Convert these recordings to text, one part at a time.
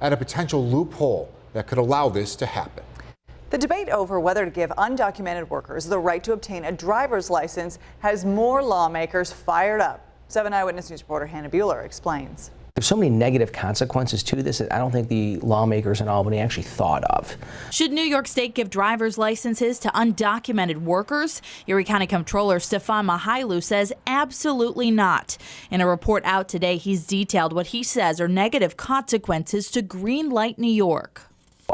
at a potential loophole that could allow this to happen. The debate over whether to give undocumented workers the right to obtain a driver's license has more lawmakers fired up. 7 Eyewitness News reporter Hannah Buehler explains. There's so many negative consequences to this that I don't think the lawmakers in Albany actually thought of. Should New York State give driver's licenses to undocumented workers? Erie County Comptroller Stefan Mychajliw says absolutely not. In a report out today, he's detailed what he says are negative consequences to Greenlight New York.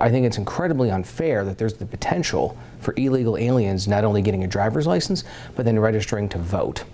I think it's incredibly unfair that there's the potential for illegal aliens not only getting a driver's license, but then registering to vote.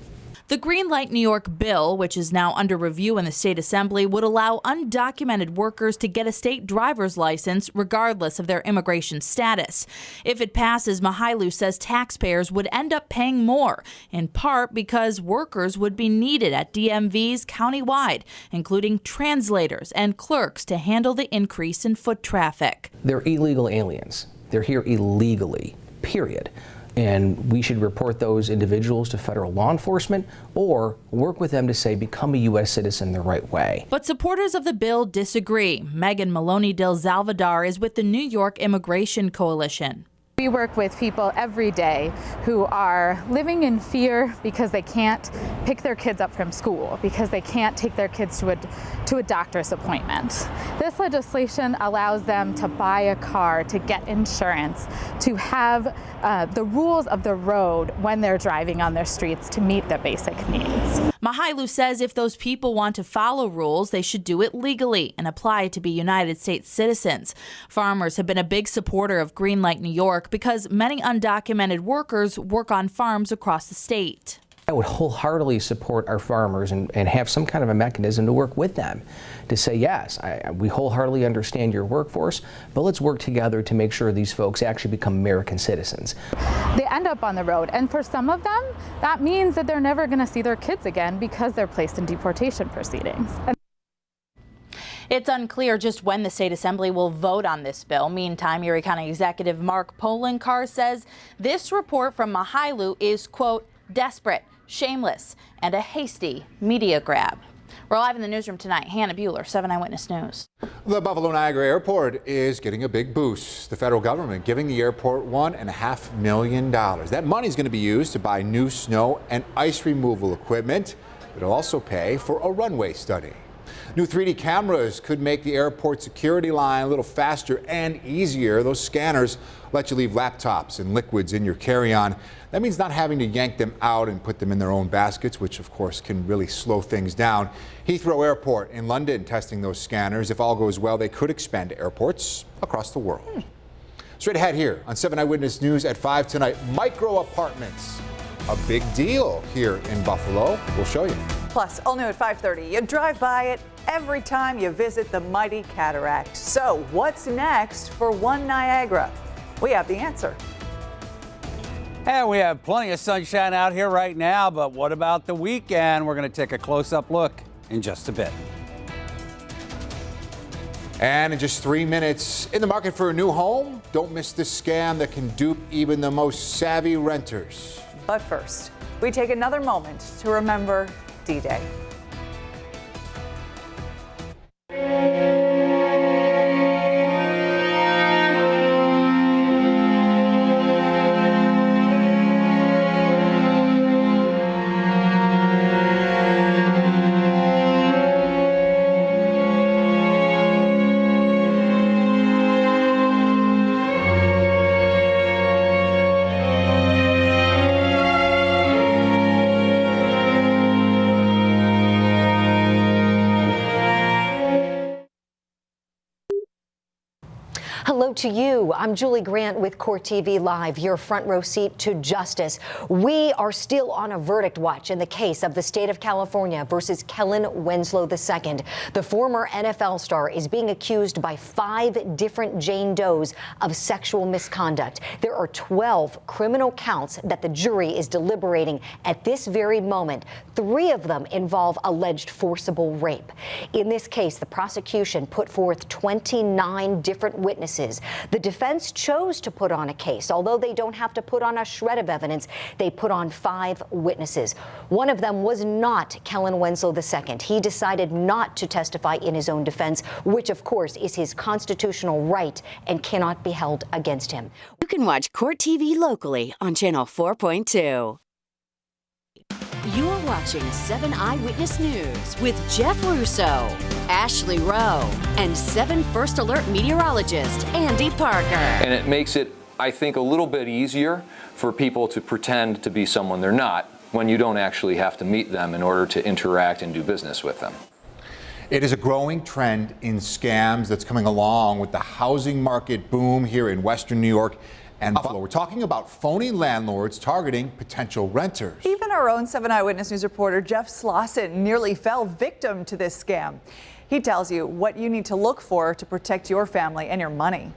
The Greenlight New York bill, which is now under review in the state assembly, would allow undocumented workers to get a state driver's license regardless of their immigration status. If it passes, Mychajliw says taxpayers would end up paying more, in part because workers would be needed at DMVs countywide, including translators and clerks to handle the increase in foot traffic. They're illegal aliens. They're here illegally, period. And we should report those individuals to federal law enforcement or work with them to say become a U.S. citizen the right way. But supporters of the bill disagree. Megan Maloney Del Salvador is with the New York Immigration Coalition. We work with people every day who are living in fear because they can't pick their kids up from school, because they can't take their kids to a doctor's appointment. This legislation allows them to buy a car, to get insurance, to have the rules of the road when they're driving on their streets to meet their basic needs. Mychajliw says if those people want to follow rules, they should do it legally and apply to be United States citizens. Farmers have been a big supporter of Greenlight New York because many undocumented workers work on farms across the state. I would wholeheartedly support our farmers and have some kind of a mechanism to work with them to say, yes, we wholeheartedly understand your workforce, but let's work together to make sure these folks actually become American citizens. They end up on the road, and for some of them, that means that they're never going to see their kids again because they're placed in deportation proceedings. It's unclear just when the state assembly will vote on this bill. Meantime, Erie County Executive Mark Poloncarz says this report from Mychajliw is, quote, desperate, shameless, and a hasty media grab. We're live in the newsroom tonight. Hannah Buehler, 7 Eyewitness News. The Buffalo Niagara Airport is getting a big boost. The federal government giving the airport $1.5 million. That money is going to be used to buy new snow and ice removal equipment. It'll also pay for a runway study. New 3D cameras could make the airport security line a little faster and easier. Those scanners let you leave laptops and liquids in your carry-on. That means not having to yank them out and put them in their own baskets, which of course can really slow things down. Heathrow Airport in London testing those scanners. If all goes well, they could expand to airports across the world. Straight ahead here on 7 Eyewitness News at 5 tonight, micro apartments. A big deal here in Buffalo. We'll show you. Plus, all new at 5:30. You drive by it every time you visit the mighty cataract. So what's next for One Niagara? We have the answer. And we have plenty of sunshine out here right now, but what about the weekend? We're going to take a close-up look in just a bit. And in just 3 minutes, in the market for a new home, don't miss this scam that can dupe even the most savvy renters. But first, we take another moment to remember D-Day. Hello to you. I'm Julie Grant with Court TV Live, your front row seat to justice. We are still on a verdict watch in the case of the state of California versus Kellen Winslow II. The former NFL star is being accused by 5 different Jane Does of sexual misconduct. There are 12 criminal counts that the jury is deliberating at this very moment. 3 of them involve alleged forcible rape. In this case, the prosecution put forth 29 different witnesses witnesses. The defense chose to put on a case. Although they don't have to put on a shred of evidence, they put on 5 witnesses. One of them was not Kellen Wenslow II. He decided not to testify in his own defense, which of course is his constitutional right and cannot be held against him. You can watch Court TV locally on Channel 4.2. You're watching 7 Eyewitness News with Jeff Russo, Ashley Rowe, and 7 First Alert meteorologist Andy Parker. And it makes it, I think, a little bit easier for people to pretend to be someone they're not when you don't actually have to meet them in order to interact and do business with them. It is a growing trend in scams that's coming along with the housing market boom here in Western New York and Buffalo. We're talking about phony landlords targeting potential renters. Even our own 7 Eyewitness News reporter Jeff Slauson nearly fell victim to this scam. He tells you what you need to look for to protect your family and your money.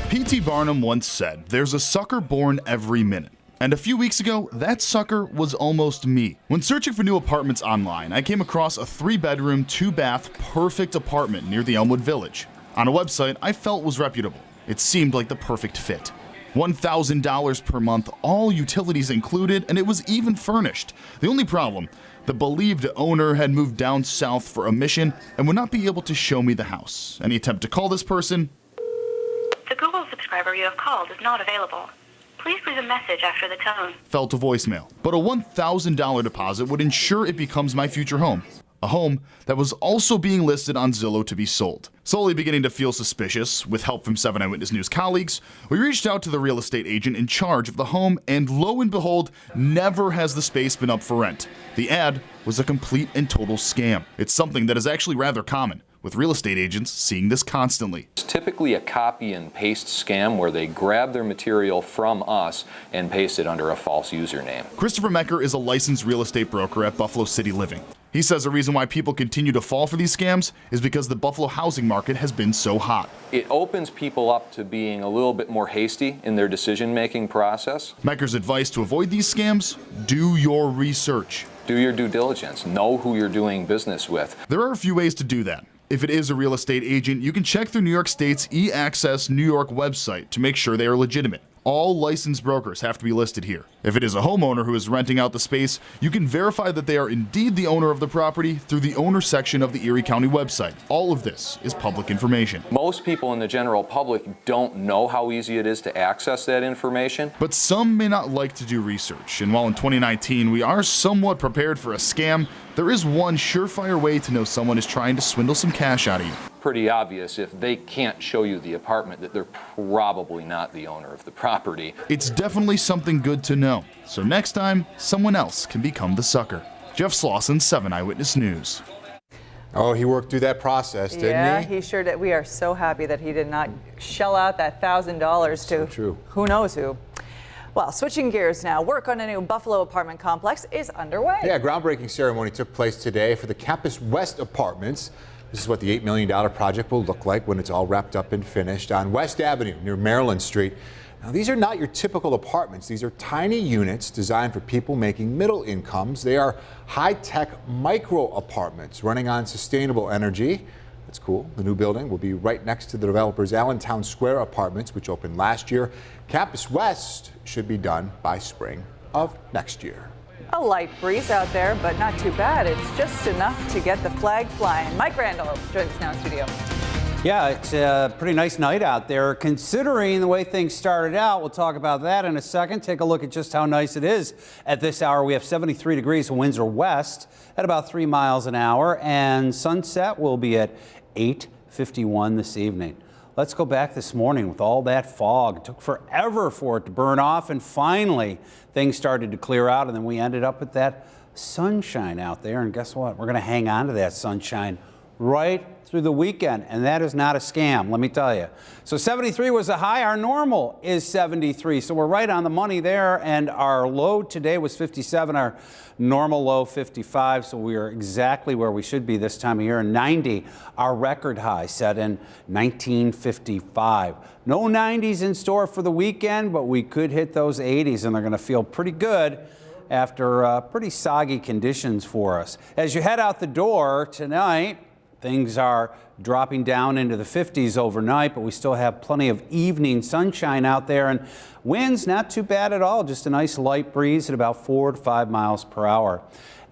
P.T. Barnum once said, "There's a sucker born every minute." And a few weeks ago, that sucker was almost me. When searching for new apartments online, I came across a 3-bedroom, 2-bath, perfect apartment near the Elmwood Village. On a website I felt was reputable. It seemed like the perfect fit. $1,000 per month, all utilities included, and it was even furnished. The only problem, the believed owner had moved down south for a mission and would not be able to show me the house. Any attempt to call this person? The Google subscriber you have called is not available. Please leave a message after the tone. Fell to voicemail. But a $1,000 deposit would ensure it becomes my future home. A home that was also being listed on Zillow to be sold. Slowly beginning to feel suspicious, with help from 7 Eyewitness News colleagues, we reached out to the real estate agent in charge of the home, and lo and behold, never has the space been up for rent. The ad was a complete and total scam. It's something that is actually rather common, with real estate agents seeing this constantly. It's typically a copy and paste scam where they grab their material from us and paste it under a false username. Christopher Mecker is a licensed real estate broker at Buffalo City Living. He says the reason why people continue to fall for these scams is because the Buffalo housing market has been so hot. It opens people up to being a little bit more hasty in their decision-making process. Mecker's advice to avoid these scams: do your research. Do your due diligence. Know who you're doing business with. There are a few ways to do that. If it is a real estate agent, you can check through New York State's eAccess New York website to make sure they are legitimate. All licensed brokers have to be listed here. If it is a homeowner who is renting out the space, you can verify that they are indeed the owner of the property through the owner section of the Erie County website. All of this is public information. Most people in the general public don't know how easy it is to access that information. But some may not like to do research, and while in 2019 we are somewhat prepared for a scam, there is one surefire way to know someone is trying to swindle some cash out of you. Pretty obvious if they can't show you the apartment that they're probably not the owner of the property. It's definitely something good to know, so next time someone else can become the sucker. Jeff Slauson, 7 Eyewitness News. Oh, he worked through that process, didn't he? Yeah, he sure did. We are so happy that he did not shell out that $1,000 to who knows who. Well, switching gears now, work on a new Buffalo apartment complex is underway. Yeah, groundbreaking ceremony took place today for the Campus West Apartments. This is what the $8 million project will look like when it's all wrapped up and finished on West Avenue near Maryland Street. Now, these are not your typical apartments. These are tiny units designed for people making middle incomes. They are high-tech micro apartments running on sustainable energy. That's cool. The new building will be right next to the developer's Allentown Square Apartments, which opened last year. Campus West should be done by spring of next year. A light breeze out there, but not too bad. It's just enough to get the flag flying. Mike Randall joins us now in studio. Yeah, it's a pretty nice night out there, considering the way things started out. We'll talk about that in a second. Take a look at just how nice it is at this hour. We have 73 degrees, winds are west at about 3 miles an hour, and sunset will be at 8:51 this evening. Let's go back this morning with all that fog. It took forever for it to burn off, and finally things started to clear out, and then we ended up with that sunshine out there. And guess what? We're going to hang on to that sunshine right through the weekend, and that is not a scam, let me tell you. So 73 was the high. Our normal is 73, so we're right on the money there, and our low today was 57, our normal low 55, so we are exactly where we should be this time of year. And 90, our record high set in 1955. No 90s in store for the weekend, but we could hit those 80s, and they're going to feel pretty good after pretty soggy conditions for us. As you head out the door tonight, Things are dropping down into the 50s overnight, but we still have plenty of evening sunshine out there, and winds not too bad at all, just a nice light breeze at about 4 to 5 miles per hour.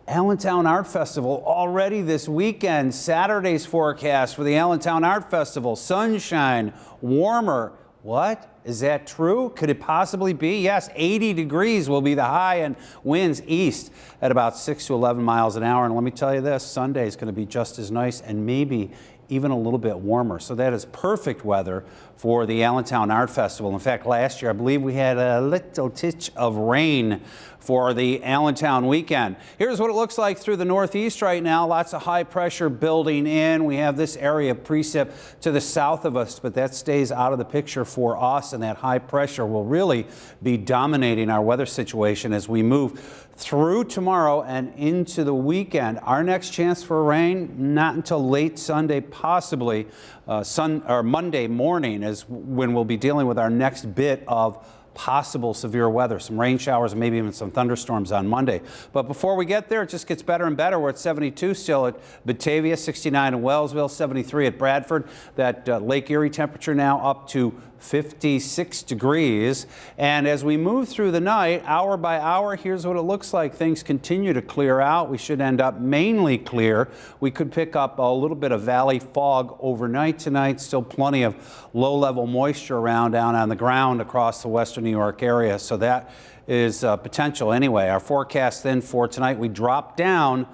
Allentown Art Festival already this weekend. Saturday's forecast for the Allentown Art Festival: sunshine, warmer. What? Is that true? Could it possibly be? Yes, 80 degrees will be the high, and winds east at about 6 to 11 miles an hour. And let me tell you this, Sunday is going to be just as nice and maybe even a little bit warmer. So that is perfect weather for the Allentown Art Festival. In fact, last year, I believe we had a little titch of rain for the Allentown weekend. Here's what it looks like through the northeast right now. Lots of high pressure building in. We have this area of precip to the south of us, but that stays out of the picture for us, and that high pressure will really be dominating our weather situation as we move through tomorrow and into the weekend. Our next chance for rain, not until late Sunday, possibly Monday morning is when we'll be dealing with our next bit of possible severe weather, some rain showers, and maybe even some thunderstorms on Monday. But before we get there, it just gets better and better. We're at 72 still at Batavia, 69 in Wellsville, 73 at Bradford. That Lake Erie temperature now up to 56 degrees. And as we move through the night, hour by hour, here's what it looks like. Things continue to clear out. We should end up mainly clear. We could pick up a little bit of valley fog overnight tonight. Still plenty of low-level moisture around down on the ground across the western New York area. So that is potential anyway. Our forecast then for tonight, we drop down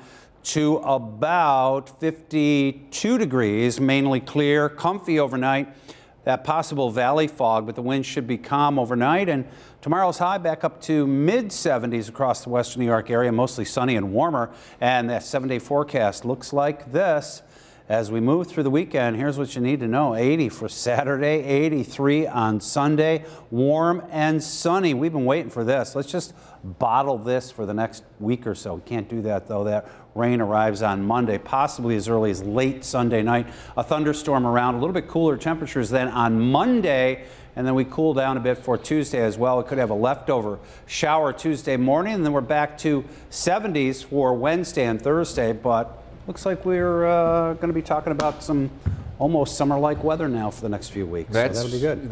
to about 52 degrees, mainly clear, comfy overnight. That possible valley fog, but the wind should be calm overnight. And tomorrow's high back up to mid-70s across the western New York area, mostly sunny and warmer. And that 7-day forecast looks like this. As we move through the weekend, here's what you need to know. 80 for Saturday, 83 on Sunday, warm and sunny. We've been waiting for this. Let's just bottle this for the next week or so. We can't do that, though. That rain arrives on Monday, possibly as early as late Sunday night. A thunderstorm around, a little bit cooler temperatures then on Monday, and then we cool down a bit for Tuesday as well. We could have a leftover shower Tuesday morning, and then we're back to 70s for Wednesday and Thursday, but looks like we're going to be talking about some almost summer-like weather now for the next few weeks. So that'll be good.